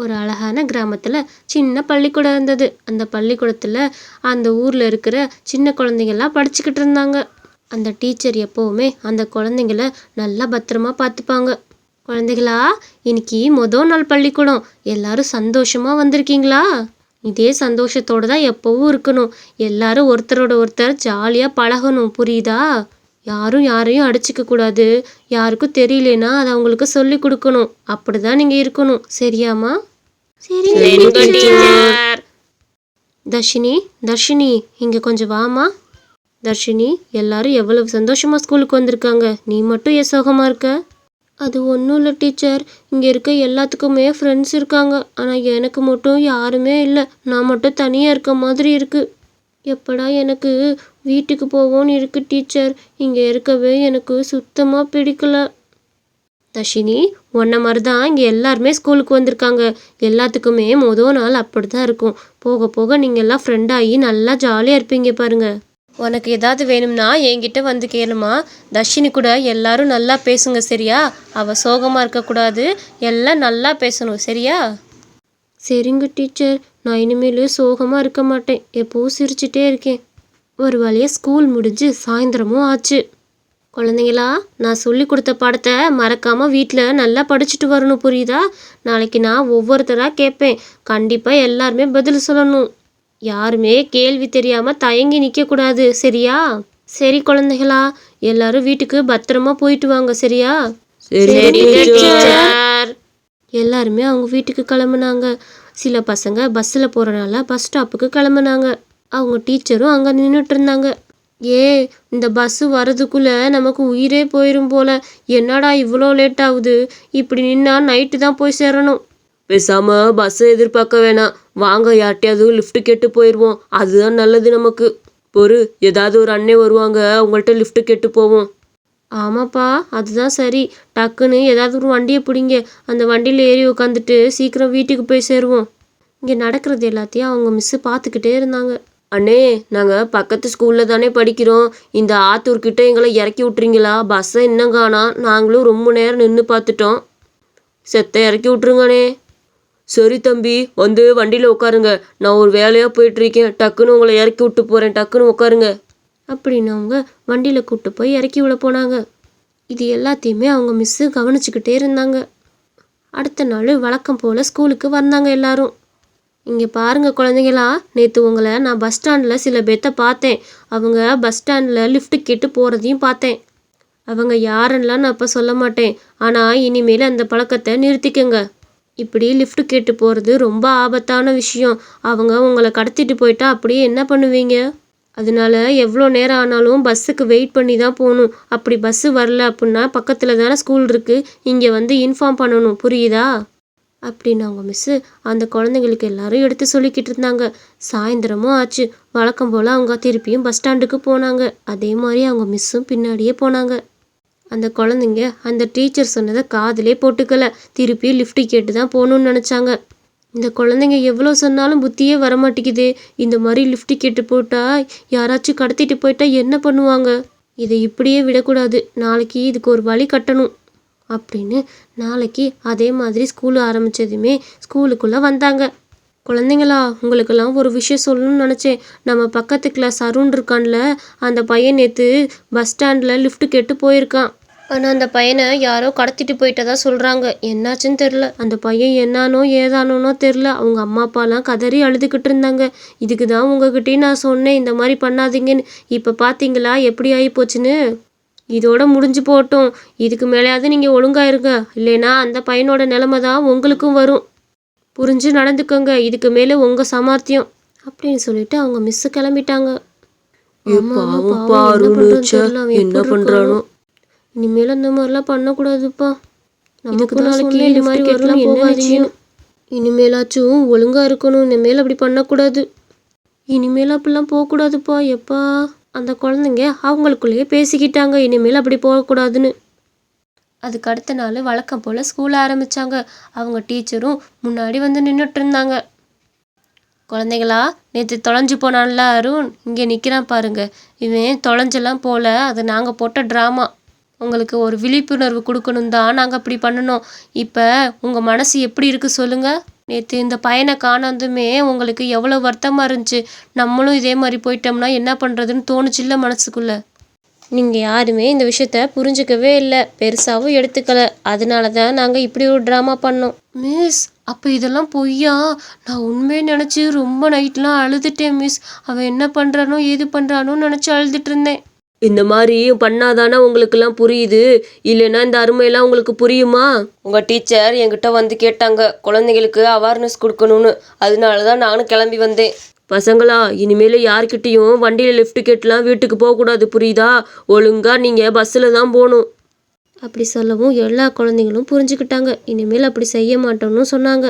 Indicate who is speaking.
Speaker 1: ஒரு அழகான கிராமத்துல சின்ன பள்ளிக்கூடம் இருந்தது. அந்த பள்ளிக்கூடத்துல அந்த ஊர்ல இருக்கிற சின்ன குழந்தைங்கள்லாம் படிச்சுக்கிட்டு இருந்தாங்க. அந்த டீச்சர் எப்பவுமே அந்த குழந்தைங்கள நல்லா பத்திரமா பார்த்துப்பாங்க. குழந்தைகளா, இன்னைக்கு மொதல் நாள் பள்ளிக்கூடம். எல்லாரும் சந்தோஷமா வந்திருக்கீங்களா? இதே சந்தோஷத்தோட தான் எப்பவும் இருக்கணும். எல்லாரும் ஒருத்தரோட ஒருத்தர் ஜாலியா பழகணும், புரியுதா? யாரும் யாரையும் அடிச்சுக்க கூடாது. யாருக்கும் தெரியலனா அதை அவங்களுக்கு சொல்லி கொடுக்கணும். அப்படிதான் நீங்க இருக்கணும், சரியாமா?
Speaker 2: சரிங்க டீச்சர்.
Speaker 1: தர்ஷினி, தர்ஷினி, இங்க கொஞ்சம் வாமா. தர்ஷினி, எல்லாரும் எவ்வளவு சந்தோஷமா ஸ்கூலுக்கு வந்திருக்காங்க. நீ மட்டும் ஏன் சோகமா இருக்க? அது ஒன்றும் இல்லை டீச்சர். இங்கே இருக்க எல்லாத்துக்குமே ஃப்ரெண்ட்ஸ் இருக்காங்க. ஆனால் எனக்கு மட்டும் யாருமே இல்லை. நான் மட்டும் தனியாக இருக்க மாதிரி இருக்கு. எப்படா எனக்கு வீட்டுக்கு போவோன்னு இருக்கு டீச்சர். இங்கே இருக்கவே எனக்கு சுத்தமாக பிடிக்கல. தர்ஷினி, உன்ன மாதிரி தான் இங்கே எல்லாருமே ஸ்கூலுக்கு வந்திருக்காங்க. எல்லாத்துக்குமே மொதல் நாள் அப்படி தான் இருக்கும். போக போக நீங்கள் எல்லாம் ஃப்ரெண்டாகி நல்லா ஜாலியாக இருப்பீங்க பாருங்க. உனக்கு ஏதாவது வேணும்னா என்கிட்ட வந்து கேளுமா. தர்ஷினி கூட எல்லாரும் நல்லா பேசுங்க, சரியா? அவள் சோகமாக இருக்கக்கூடாது. எல்லாம் நல்லா பேசணும், சரியா? சரிங்க டீச்சர். நான் இனிமேல் சோகமாக இருக்க மாட்டேன். எப்போவும் சிரிச்சிட்டே இருக்கேன். ஒரு வழியாக ஸ்கூல் முடிஞ்சு சாயந்தரமும் ஆச்சு. குழந்தைங்களா, நான் சொல்லி கொடுத்த பாடத்தை மறக்காமல் வீட்டில் நல்லா படிச்சுட்டு வரணும், புரியுதா? நாளைக்கு நான் ஒவ்வொருத்தராக கேட்பேன். கண்டிப்பாக எல்லாருமே பதில் சொல்லணும். யாருமே கேள்வி தெரியாமல் தயங்கி நிற்கக்கூடாது, சரியா? சரி குழந்தைகளா, எல்லாரும் வீட்டுக்கு பத்திரமா போயிட்டு வாங்க, சரியா? எல்லாருமே அவங்க வீட்டுக்கு கிளம்புனாங்க. சில பசங்க பஸ்ஸில் போகிறனால பஸ் ஸ்டாப்புக்கு கிளம்புனாங்க. அவங்க டீச்சரும் அங்கே நின்றுட்டு இருந்தாங்க. இந்த பஸ்ஸு வரதுக்குள்ளே நமக்கு உயிரே போயிடும் போல. என்னடா இவ்வளோ லேட் ஆகுது? இப்படி நின்னா நைட்டு தான் போய் சேரணும்.
Speaker 2: பேசாம பஸ்ஸை எதிர்பார்க்க வேணாம். வாங்க, யார்ட்டையாவது லிஃப்ட் கேட்டு போயிடுவோம். அதுதான் நல்லது நமக்கு. ஏதாவது ஒரு அண்ணே வருவாங்க, அவங்கள்ட்ட லிஃப்ட் கேட்டு போவோம்.
Speaker 1: ஆமாப்பா, அதுதான் சரி. டக்குன்னு ஏதாவது ஒரு வண்டியை பிடிங்க. அந்த வண்டியில் ஏறி உட்காந்துட்டு சீக்கிரம் வீட்டுக்கு போய் சேருவோம். இங்கே நடக்கிறது எல்லாத்தையும் அவங்க மிஸ்ஸு பார்த்துக்கிட்டே இருந்தாங்க.
Speaker 2: அண்ணே, நாங்கள் பக்கத்து ஸ்கூலில் தானே படிக்கிறோம். இந்த ஆத்தூர்கிட்ட எங்களை இறக்கி விட்றீங்களா? பஸ்ஸை இன்னும் காணா. நாங்களும் ரொம்ப நேரம் நின்று பார்த்துட்டோம். செத்த இறக்கி விட்ருங்கண்ணே. சரி தம்பி, வந்து வண்டியில் உட்காருங்க. நான் ஒரு வேலையாக போயிட்டுருக்கேன். டக்குன்னு உங்களை இறக்கி விட்டு போகிறேன். டக்குன்னு உட்காருங்க
Speaker 1: அப்படின்னு அவங்க வண்டியில் கூப்பிட்டு போய் இறக்கி விட போனாங்க. இது எல்லாத்தையுமே அவங்க மிஸ்ஸு கவனிச்சுக்கிட்டே இருந்தாங்க. அடுத்த நாள் வழக்கம் போல் ஸ்கூலுக்கு வந்தாங்க எல்லாரும். இங்கே பாருங்கள் குழந்தைங்களா, நேற்று உங்களை நான் பஸ் ஸ்டாண்டில் சில பேர்த்த பார்த்தேன். அவங்க பஸ் ஸ்டாண்டில் லிஃப்ட் கேட்டு போகிறதையும் பார்த்தேன். அவங்க யாருன்னெலாம் நான் இப்போ சொல்ல மாட்டேன். ஆனால் இனிமேல் அந்த பழக்கத்தை நிறுத்திக்கங்க. இப்படி லிஃப்ட் கேட்டு போகிறது ரொம்ப ஆபத்தான விஷயம். அவங்க உங்களை கடத்திட்டு போயிட்டா அப்படியே என்ன பண்ணுவீங்க? அதனால எவ்வளோ நேரம் ஆனாலும் பஸ்ஸுக்கு வெயிட் பண்ணி தான் போகணும். அப்படி பஸ்ஸு வரல அப்படின்னா பக்கத்தில் தானே ஸ்கூல் இருக்குது, இங்கே வந்து இன்ஃபார்ம் பண்ணணும், புரியுதா? அப்படின்னு அவங்க மிஸ்ஸு அந்த குழந்தைங்களுக்கு எல்லாரும் எடுத்து சொல்லிக்கிட்டு இருந்தாங்க. சாயந்தரமும் ஆச்சு. வழக்கம் போல் அவங்க திருப்பியும் பஸ் ஸ்டாண்டுக்கு போனாங்க. அதே மாதிரி அவங்க மிஸ்ஸும் பின்னாடியே போனாங்க. அந்த குழந்தைங்க அந்த டீச்சர் சொன்னதை காதிலே போட்டுக்கல. திருப்பி லிஃப்ட் கேட்டு தான் போகணுன்னு நினச்சாங்க. இந்த குழந்தைங்க எவ்வளோ சொன்னாலும் புத்தியே வரமாட்டேங்குது. இந்த மாதிரி லிஃப்ட் கேட்டு போட்டா யாராச்சும் கடத்திட்டு போயிட்டா என்ன பண்ணுவாங்க? இதை இப்படியே விடக்கூடாது. நாளைக்கு இதுக்கு ஒரு வழி கட்டணும் அப்படின்னு நாளைக்கு அதே மாதிரி ஸ்கூல் ஆரம்பித்ததுமே ஸ்கூலுக்குள்ளே வந்தாங்க. குழந்தைங்களா, உங்களுக்கெல்லாம் ஒரு விஷயம் சொல்லணும்னு நினச்சேன். நம்ம பக்கத்து கிளாஸ் அருண் இருக்கான்ல, அந்த பையன் நேற்று பஸ் ஸ்டாண்டில் லிஃப்ட் கேட்டு போயிருக்கான். ஆனால் அந்த பையனை யாரோ கடத்திட்டு போயிட்டதா சொல்கிறாங்க. என்னாச்சுன்னு தெரில. அந்த பையன் என்னானோ ஏதானோனோ தெரில. அவங்க அம்மா அப்பாலாம் கதறி அழுதுகிட்டு இருந்தாங்க. இதுக்கு தான் உங்ககிட்டயும் நான் சொன்னேன், இந்த மாதிரி பண்ணாதீங்கன்னு. இப்போ பார்த்தீங்களா எப்படி ஆகி போச்சுன்னு? இதோட முடிஞ்சு போட்டோம். இதுக்கு மேலேயாவது நீங்கள் ஒழுங்காக இருங்க. இல்லைனா அந்த பையனோட நிலைமை தான் உங்களுக்கும் வரும். புரிஞ்சு நடந்துக்கோங்க. இதுக்கு மேலே உங்கள் சாமர்த்தியம் அப்படின்னு சொல்லிட்டு அவங்க மிஸ்ஸு கிளம்பிட்டாங்க.
Speaker 2: என்ன பண்ணுறானோ?
Speaker 1: இனிமேல் அந்த மாதிரிலாம் பண்ணக்கூடாதுப்பா. நமக்கு நாளைக்கு இந்த மாதிரி வரலாம், போகாதீங்க. இனிமேலாச்சும் ஒழுங்காக இருக்கணும். இனிமேல் அப்படி பண்ணக்கூடாது. இனிமேல் அப்படிலாம் போகக்கூடாதுப்பா. எப்பா, அந்த குழந்தைங்க அவங்களுக்குள்ளேயே பேசிக்கிட்டாங்க, இனிமேல் அப்படி போகக்கூடாதுன்னு. அதுக்கு அடுத்த நாள் வழக்கம் போல் ஸ்கூல் ஆரம்பித்தாங்க. அவங்க டீச்சரும் முன்னாடி வந்து நின்றுட்டு இருந்தாங்க. குழந்தைங்களா, நேற்று தொலைஞ்சு போனான்ல அருண், இங்கே நிற்கிறான் பாருங்க. இவன் தொலைஞ்செல்லாம் போல, அது நாங்கள் போட்ட ட்ராமா. உங்களுக்கு ஒரு விழிப்புணர்வு கொடுக்கணும் தான் நாங்கள் அப்படி பண்ணணும். இப்போ உங்கள் மனசு எப்படி இருக்குது சொல்லுங்கள்? நேற்று இந்த பையனை காணாதுமே உங்களுக்கு எவ்வளோ வருத்தமாக இருந்துச்சு. நம்மளும் இதே மாதிரி போயிட்டோம்னா என்ன பண்ணுறதுன்னு தோணுச்சுல்ல மனசுக்குள்ள. நீங்கள் யாருமே இந்த விஷயத்த புரிஞ்சுக்கவே இல்லை, பெருசாகவும் எடுத்துக்கல. அதனால தான் நாங்கள் இப்படி ஒரு ட்ராமா பண்ணோம். மிஸ், அப்போ இதெல்லாம் பொய்யா? நான் உண்மையை நினச்சி ரொம்ப நைட்லாம் அழுதுட்டேன் மிஸ். அவன் என்ன பண்ணுறானோ ஏது பண்ணுறானோன்னு நினச்சி அழுதுட்டு இருந்தேன்.
Speaker 2: இந்த மாதிரி பண்ணாதானே உங்களுக்கெல்லாம் புரியுது, இல்லைன்னா இந்த அருமையெல்லாம் உங்களுக்கு புரியுமா? உங்கள் டீச்சர் என்கிட்ட வந்து கேட்டாங்க குழந்தைங்களுக்கு அவேர்னஸ் கொடுக்கணும்னு. அதனால தான் நானும் கிளம்பி வந்தேன். பசங்களா, இனிமேல் யார்கிட்டையும் வண்டியில் லிஃப்ட் கேட்டுலாம் வீட்டுக்கு போகக்கூடாது, புரியுதா? ஒழுங்கா நீங்கள் பஸ்ஸில் தான் போகணும்.
Speaker 1: அப்படி சொல்லவும் எல்லா குழந்தைங்களும் புரிஞ்சுக்கிட்டாங்க. இனிமேல் அப்படி செய்ய மாட்டோம்னு சொன்னாங்க.